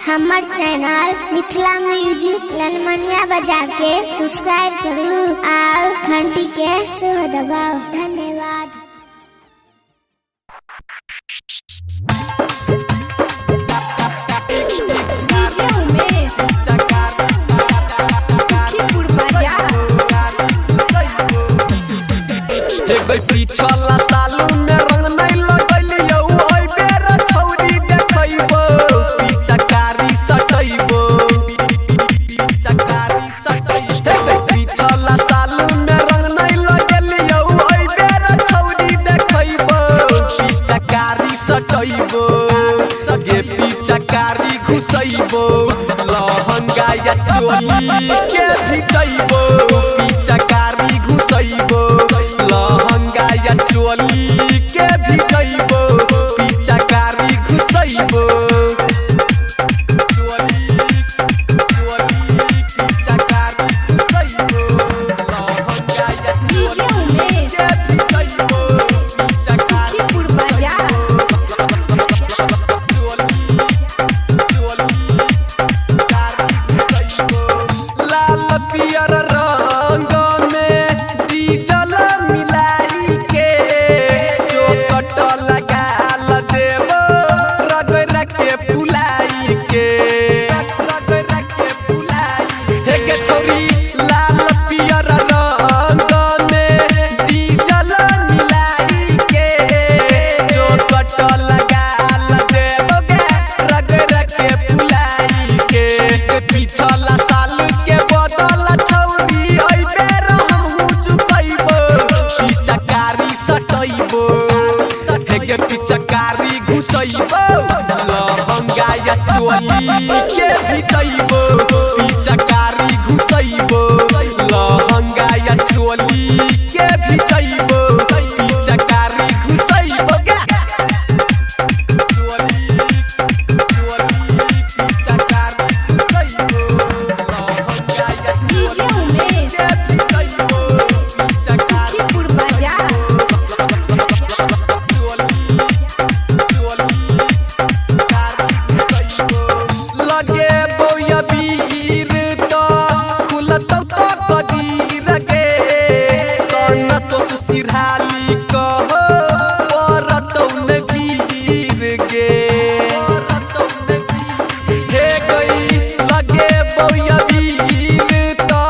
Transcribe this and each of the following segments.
हमर channel Mithila music ललमनिया बाजार के सब्सक्राइब करू और घंटी के सेहो दबाओ। धन्यवाद। पिछला साल में रंग नहीं लगलियो ओइ बेर छौरी देखैबो पिचकारी सटैबो पिछला साल में रंग नहीं लगलियो ओइ बेर छौरी देखैबो पिचकारी सटैबो गे पिचकारी घुसैबो लहंगा या चोली के भिजैबो पिचकारी घुसैबो लहंगा या चोली के भिजैबो पिचकारी घुसैबो चोली पिचकारी घुसैबो लहंगा या चोली के भिजैबो पिचकारी लाल पियर रंग में डीजल मिलाई के जो कट लगा देबो रगड़ के फुलाई के हे के छौरी लाल पियर रंग में डीजल मिलाई के जो कट लगा देबो रगड़ के फुलाई के पिछला साल के बदल छौरी ओइ बेर हमहु चुकैबो पिचकारी सटैबो हे गे पिचकारी घुसैबो लहंगा या चोली के भिजैबो पिचकारी घुसैबो लहंगा या चोली के भिजैबो पिचकारी घुसैबो गे लगे बोया वीर तो खुलतौ तो कदीर गे सन तो सिरहाली कहो परतौ न वीर गे हे गई लगे बोया वीर तो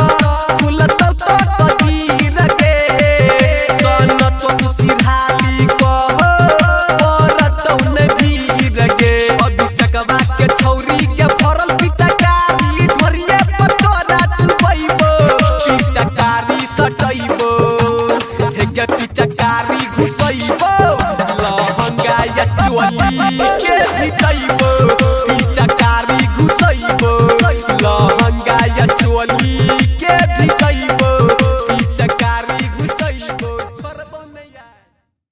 खुलतौ तो कदीर गे सन तो सिरहाली कहो परतौ न वीर गे अभिषेकवा के छौरी के भरल पिचकारी ढोरिए पतोरा चुबैबो पिचकारी सटैबो हे गे पिचकारी घुसैबो लहंगा या चोली के भिजैबो पिचकारी घुसैबो लहंगा या चोली